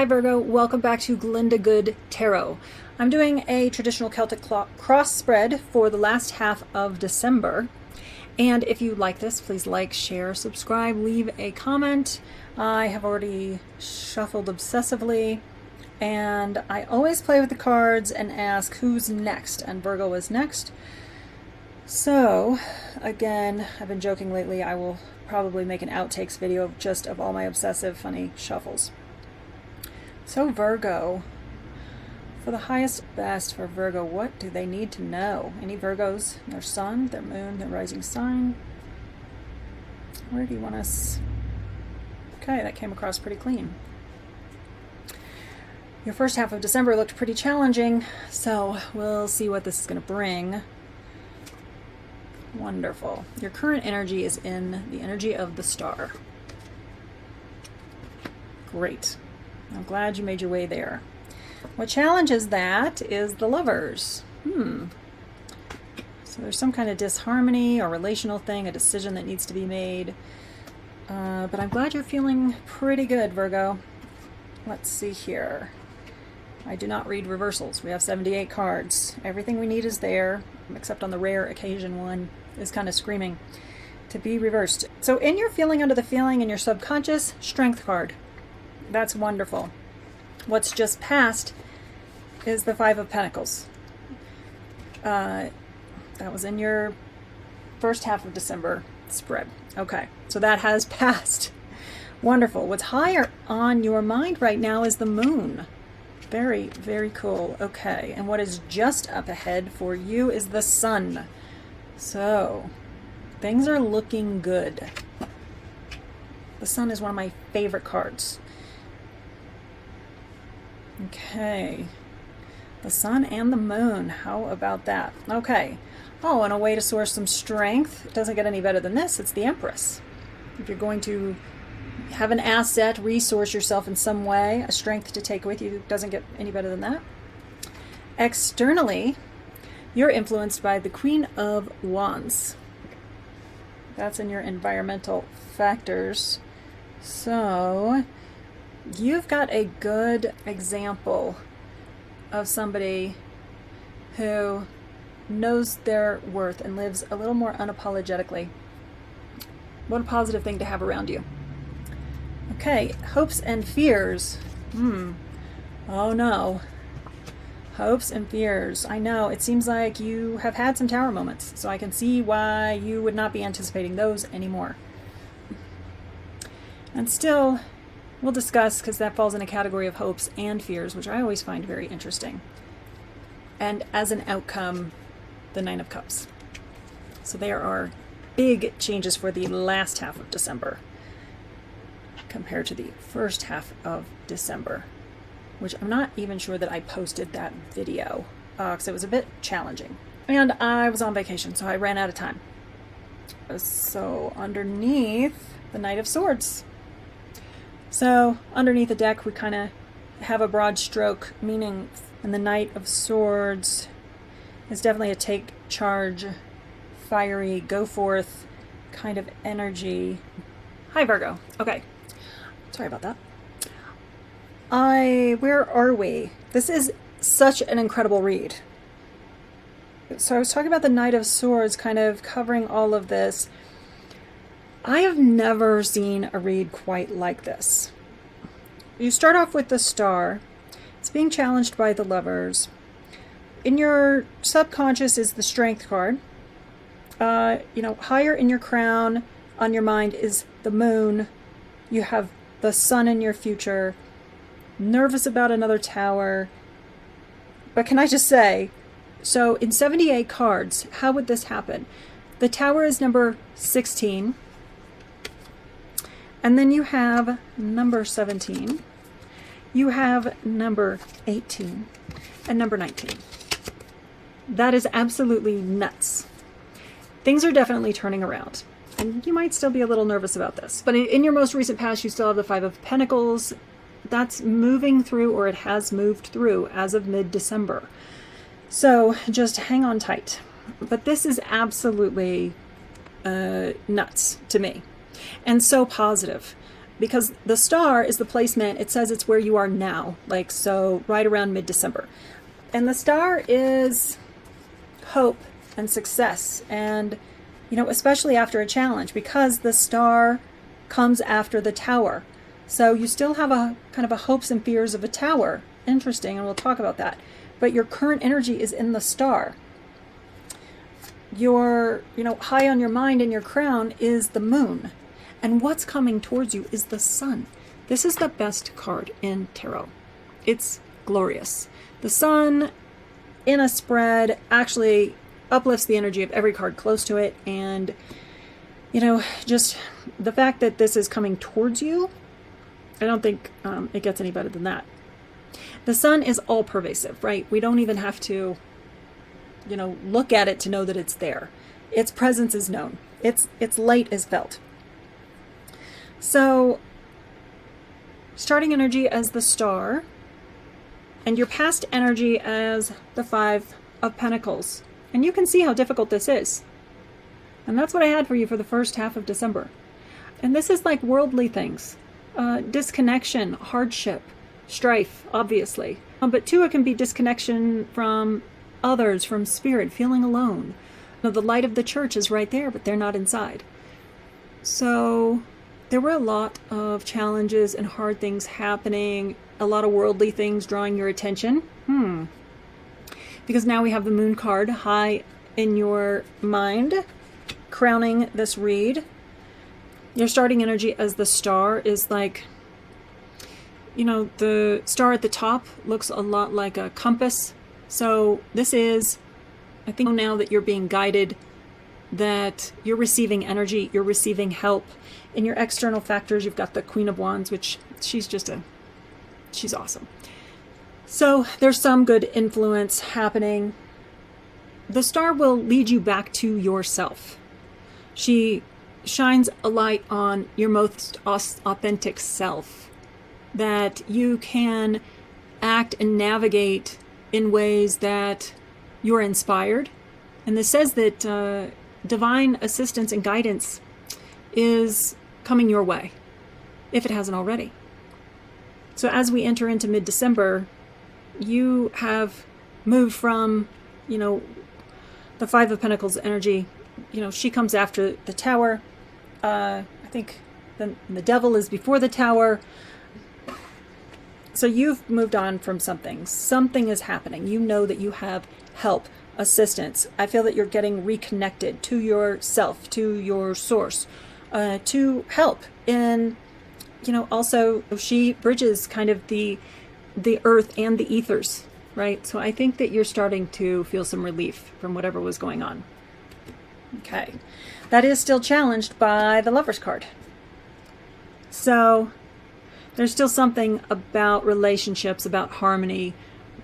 Hi Virgo, welcome back to Glinda Good Tarot. I'm doing a traditional Celtic cross spread for the last half of December. And if you like this, please like, share, subscribe, leave a comment. I have already shuffled obsessively, and I always play with the cards and ask who's next, and Virgo is next. So, again, I've been joking lately, I will probably make an outtakes video just of all my obsessive, funny shuffles. So Virgo, for the highest best for Virgo, what do they need to know? Any Virgos? Their sun, their moon, their rising sign. Where do you want us? Okay, that came across pretty clean. Your first half of December looked pretty challenging, so we'll see what this is going to bring. Wonderful. Your current energy is in the energy of the star. Great. I'm glad you made your way there. What challenges that is the Lovers. So there's some kind of disharmony or relational thing, a decision that needs to be made. But I'm glad you're feeling pretty good, Virgo. Let's see here. I do not read reversals. We have 78 cards. Everything we need is there, except on the rare occasion one is kind of screaming to be reversed. So in your feeling under the feeling in your subconscious, Strength card. That's wonderful. What's just passed is the Five of Pentacles. That was in your first half of December spread. Okay, so that has passed. Wonderful. What's higher on your mind right now is the moon. Very, very cool. Okay, and what is just up ahead for you is the sun. So, things are looking good. The sun is one of my favorite cards. Okay, the sun and the moon, how about that? Okay, oh, and a way to source some strength. It doesn't get any better than this. It's the Empress. If you're going to have an asset, resource yourself in some way, a strength to take with you, it doesn't get any better than that. Externally, you're influenced by the Queen of Wands. That's in your environmental factors. So you've got a good example of somebody who knows their worth and lives a little more unapologetically. What a positive thing to have around you. Okay, hopes and fears. Oh no. Hopes and fears. I know, it seems like you have had some tower moments, so I can see why you would not be anticipating those anymore. And still, we'll discuss, because that falls in a category of hopes and fears, which I always find very interesting. And as an outcome, the Nine of Cups. So there are big changes for the last half of December compared to the first half of December, which I'm not even sure that I posted that video because it was a bit challenging. And I was on vacation, so I ran out of time. So underneath the Knight of Swords. So underneath the deck, we kind of have a broad stroke meaning, and the Knight of Swords is definitely a take charge, fiery, go forth kind of energy. Hi Virgo. Okay, sorry about that. Where are we? This is such an incredible read. So I was talking about the Knight of Swords kind of covering all of this. I have never seen a read quite like this. You start off with the Star. It's being challenged by the Lovers. In your subconscious is the Strength card. Higher in your crown, on your mind is the moon. You have the sun in your future. Nervous about another tower. But can I just say, so in 78 cards, how would this happen? The tower is number 16. And then you have number 17. You have number 18 and number 19. That is absolutely nuts. Things are definitely turning around. And you might still be a little nervous about this. But in your most recent past, you still have the Five of Pentacles. That's moving through, or it has moved through as of mid-December. So just hang on tight. But this is absolutely nuts to me. And so positive. because the star is the placement. It says it's where you are now, like, so right around mid-December. And the star is hope and success, and, you know, especially after a challenge, because the star comes after the tower. So you still have a kind of a hopes and fears of a tower. Interesting, and we'll talk about that. But your current energy is in the star. Your, you know, high on your mind and your crown is the moon. And what's coming towards you is the sun. This is the best card in tarot. It's glorious. The sun in a spread actually uplifts the energy of every card close to it. And, you know, just the fact that this is coming towards you, I don't think it gets any better than that. The sun is all pervasive, right? We don't even have to, you know, look at it to know that it's there. Its presence is known. Its light is felt. So, starting energy as the star, and your past energy as the Five of Pentacles. And you can see how difficult this is. And that's what I had for you for the first half of December. And this is like worldly things. Disconnection, hardship, strife, obviously. But too, it can be disconnection from others, from spirit, feeling alone. You know, the light of the church is right there, but they're not inside. So there were a lot of challenges and hard things happening, a lot of worldly things drawing your attention. Because now we have the moon card high in your mind, crowning this read. Your starting energy as the star is like, you know, the star at the top looks a lot like a compass. So this is, I think now that you're being guided, that you're receiving energy, you're receiving help. In your external factors, you've got the Queen of Wands, which she's awesome. So there's some good influence happening. The star will lead you back to yourself. She shines a light on your most authentic self, that you can act and navigate in ways that you're inspired. And this says that divine assistance and guidance is coming your way, if it hasn't already. So as we enter into mid-December, you have moved from, you know, the Five of Pentacles energy. You know, she comes after the tower. I think the devil is before the tower. So you've moved on from something. Something is happening. You know that you have help, assistance. I feel that you're getting reconnected to yourself, to your source, to help. And, you know, also she bridges kind of the earth and the ethers, right? So I think that you're starting to feel some relief from whatever was going on. Okay. That is still challenged by the Lover's card. So there's still something about relationships, about harmony,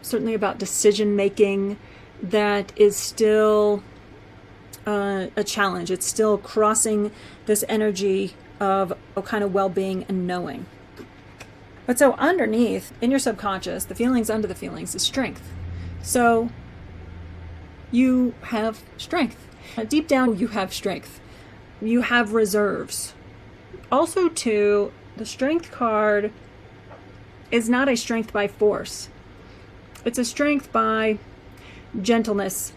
certainly about decision making that is still a challenge. It's still crossing this energy of a kind of well-being and knowing. But so underneath, in your subconscious, the feelings under the feelings is strength. So you have strength. Deep down, you have strength. You have reserves. Also, too, the strength card is not a strength by force. It's a strength by gentleness,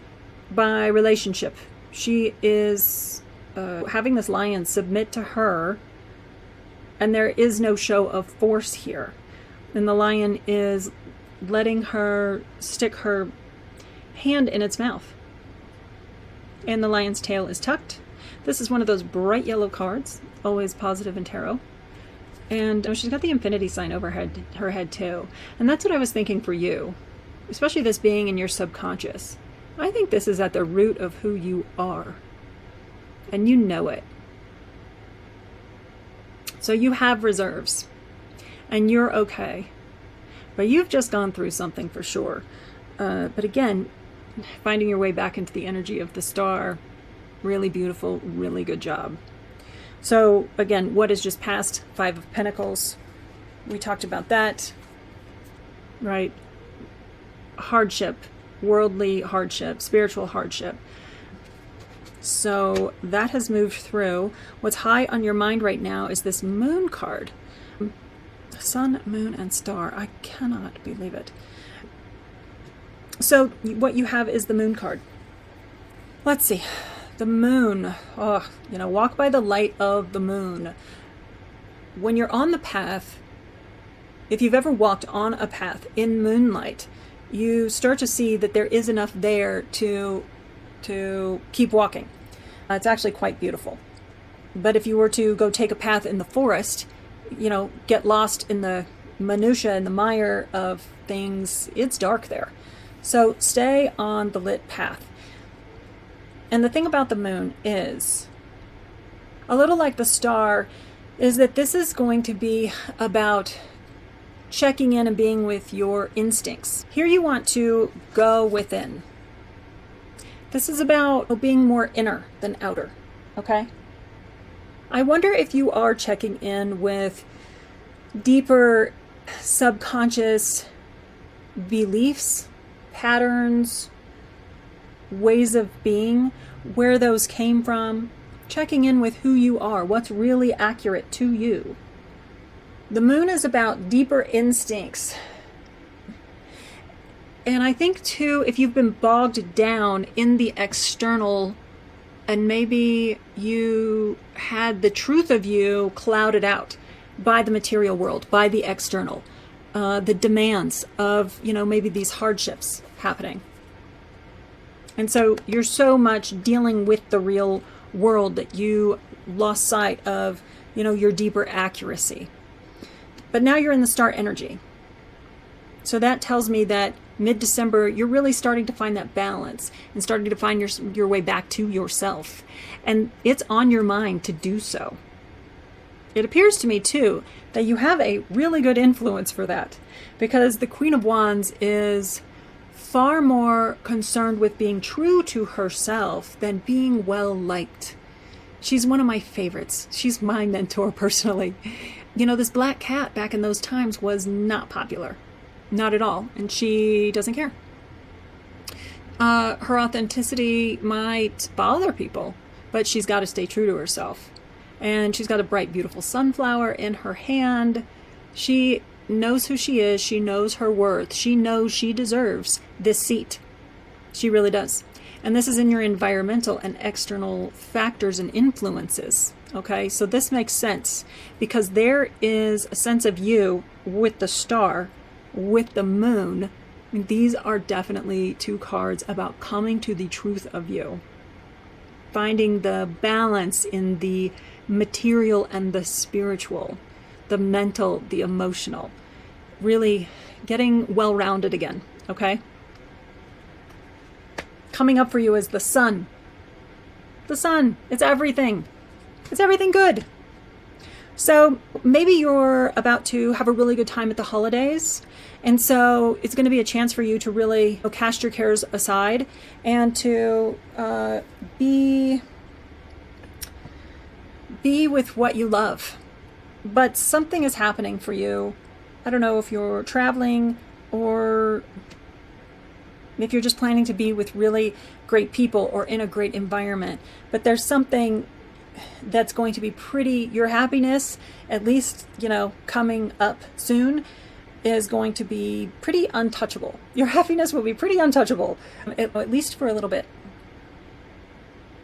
by relationship. She is having this lion submit to her, and there is no show of force here. And the lion is letting her stick her hand in its mouth. And the lion's tail is tucked. This is one of those bright yellow cards, always positive in tarot. And she's got the infinity sign over her head too. And that's what I was thinking for you, especially this being in your subconscious. I think this is at the root of who you are. And you know it. So you have reserves. And you're okay. But you've just gone through something for sure. But again, finding your way back into the energy of the star, really beautiful, really good job. So again, what is just past? Five of Pentacles. We talked about that, right? Hardship, worldly hardship, spiritual hardship. So that has moved through. What's high on your mind right now is this moon card. Sun, moon, and star. I cannot believe it. So what you have is the moon card. Let's see. The moon. Oh, walk by the light of the moon. When you're on the path, if you've ever walked on a path in moonlight, you start to see that there is enough there to keep walking. It's actually quite beautiful. But if you were to go take a path in the forest, get lost in the minutia and the mire of things, it's dark there. So stay on the lit path. And the thing about the moon is, a little like the star, is that this is going to be about checking in and being with your instincts. Here you want to go within. This is about being more inner than outer, okay? I wonder if you are checking in with deeper subconscious beliefs, patterns, ways of being, where those came from, checking in with who you are, what's really accurate to you. The moon is about deeper instincts. And I think too, if you've been bogged down in the external, and maybe you had the truth of you clouded out by the material world, by the external, the demands of, maybe these hardships happening. And so you're so much dealing with the real world that you lost sight of, your deeper accuracy. But now you're in the star energy. So that tells me that mid-December, you're really starting to find that balance and starting to find your way back to yourself. And it's on your mind to do so. It appears to me, too, that you have a really good influence for that, because the Queen of Wands is far more concerned with being true to herself than being well-liked. She's one of my favorites. She's my mentor personally. This black cat back in those times was not popular. Not at all. And she doesn't care. Her authenticity might bother people, but she's got to stay true to herself. And she's got a bright, beautiful sunflower in her hand. She knows who she is. She knows her worth. She knows she deserves this seat. She really does. And this is in your environmental and external factors and influences. Okay, so this makes sense because there is a sense of you with the star, with the moon. These are definitely two cards about coming to the truth of you. Finding the balance in the material and the spiritual, the mental, the emotional. Really getting well-rounded again, okay? Coming up for you is the sun. The sun, it's everything. It's everything good. So maybe you're about to have a really good time at the holidays. And so it's going to be a chance for you to really cast your cares aside and to be with what you love. But something is happening for you. I don't know if you're traveling or if you're just planning to be with really great people or in a great environment. But there's something that's going to be your happiness, at least, coming up soon, is going to be pretty untouchable. Your happiness will be pretty untouchable, at least for a little bit.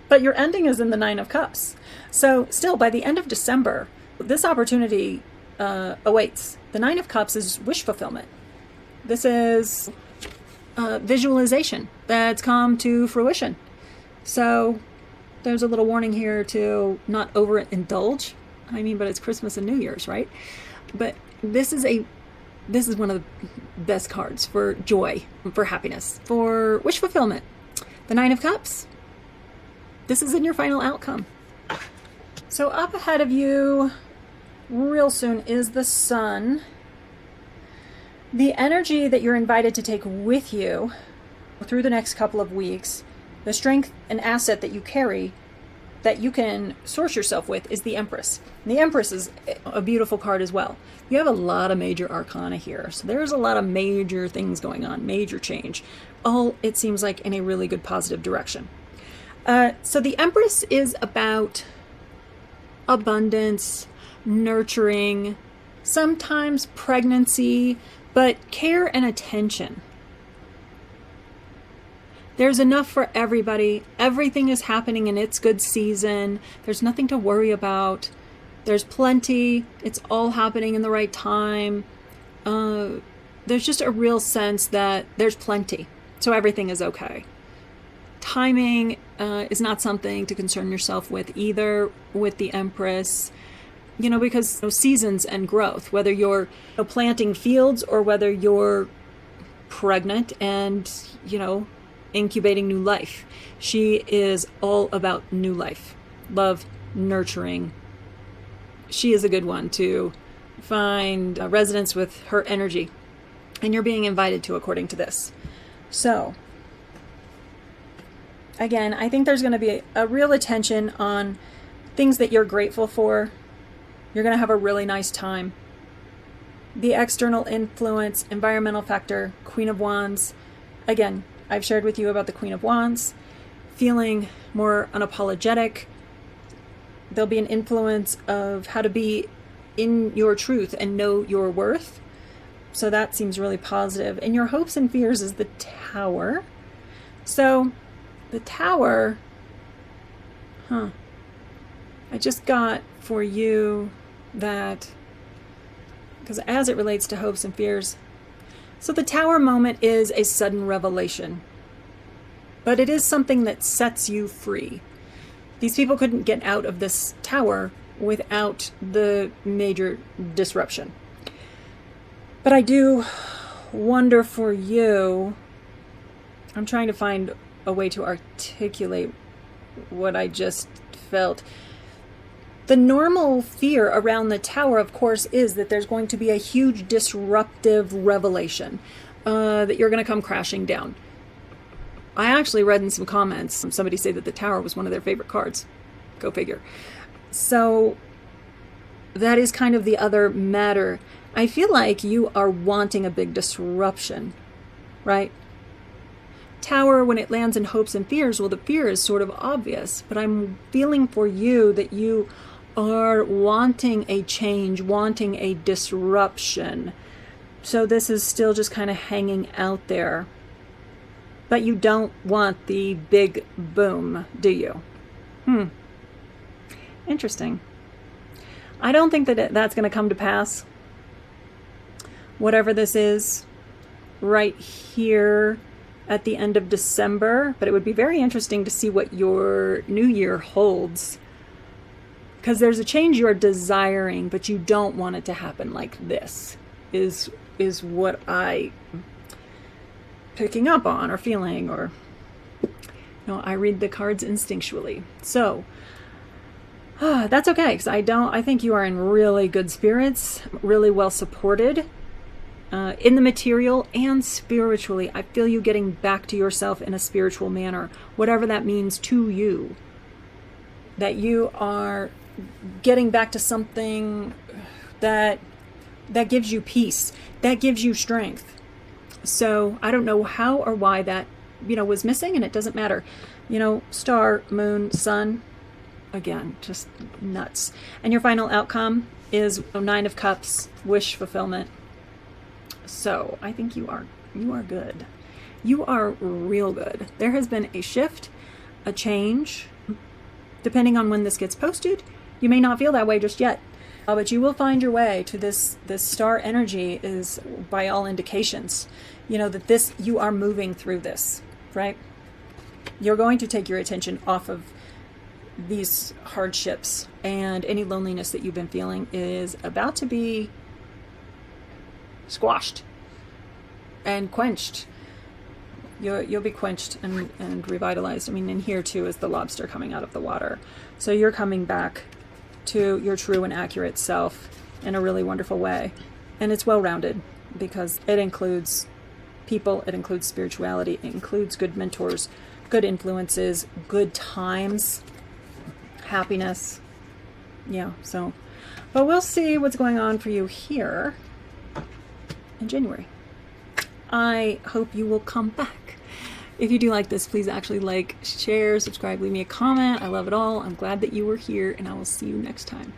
But your ending is in the Nine of Cups. So still, by the end of December, this opportunity awaits. The Nine of Cups is wish fulfillment. This is visualization that's come to fruition. So there's a little warning here to not overindulge. But it's Christmas and New Year's, right? But this is one of the best cards for joy, for happiness, for wish fulfillment. The Nine of Cups. This is in your final outcome. So up ahead of you real soon is the sun. The energy that you're invited to take with you through the next couple of weeks, the strength and asset that you carry that you can source yourself with, is the Empress. And the Empress is a beautiful card as well. You have a lot of major arcana here. So there's a lot of major things going on, major change. All, it seems like, in a really good positive direction. So the Empress is about abundance, nurturing, sometimes pregnancy, but care and attention. There's enough for everybody. Everything is happening in its good season. There's nothing to worry about. There's plenty. It's all happening in the right time. There's just a real sense that there's plenty. So everything is okay. Timing is not something to concern yourself with either with the Empress, because seasons and growth, whether you're planting fields or whether you're pregnant and, incubating new life. She is all about new life, love, nurturing. She is a good one to find a resonance with her energy, and you're being invited to according to this. So, again, I think there's going to be a real attention on things that you're grateful for. You're going to have a really nice time. The external influence, environmental factor, Queen of Wands. Again, I've shared with you about the Queen of Wands. Feeling more unapologetic. There'll be an influence of how to be in your truth and know your worth. So that seems really positive. And your hopes and fears is the Tower. So the Tower, I just got for you that, because as it relates to hopes and fears, so the Tower moment is a sudden revelation, but it is something that sets you free. These people couldn't get out of this tower without the major disruption. But I do wonder for you, I'm trying to find a way to articulate what I just felt. The normal fear around the Tower, of course, is that there's going to be a huge disruptive revelation, that you're going to come crashing down. I actually read in some comments, somebody say that the Tower was one of their favorite cards. Go figure. So that is kind of the other matter. I feel like you are wanting a big disruption, right? Tower, when it lands in hopes and fears, well, the fear is sort of obvious, but I'm feeling for you that you are wanting a change, wanting a disruption. So this is still just kind of hanging out there. But you don't want the big boom, do you? Interesting. I don't think that that's going to come to pass. Whatever this is, right here at the end of December. But it would be very interesting to see what your new year holds. Because there's a change you're desiring, but you don't want it to happen like this, is what I picking up on or feeling, or I read the cards instinctually. So that's okay, because I think you are in really good spirits, really well supported in the material and spiritually. I feel you getting back to yourself in a spiritual manner, whatever that means to you. That you are getting back to something that gives you peace, that gives you strength. So I don't know how or why that, was missing, and it doesn't matter. Star, moon, sun, again, just nuts. And your final outcome is 9 of Cups, wish fulfillment. So I think you are good. You are real good. There has been a shift, a change. Depending on when this gets posted, you may not feel that way just yet. But you will find your way to this star energy is, by all indications, that you are moving through this, right? You're going to take your attention off of these hardships, and any loneliness that you've been feeling is about to be squashed and quenched. You'll be quenched and revitalized. I mean, and here too is the lobster coming out of the water. So you're coming back to your true and accurate self in a really wonderful way. And it's well-rounded because it includes people, it includes spirituality, it includes good mentors, good influences, good times, happiness. Yeah, so, but we'll see what's going on for you here in January. I hope you will come back. If you do like this, please actually like, share, subscribe, leave me a comment. I love it all. I'm glad that you were here, and I will see you next time.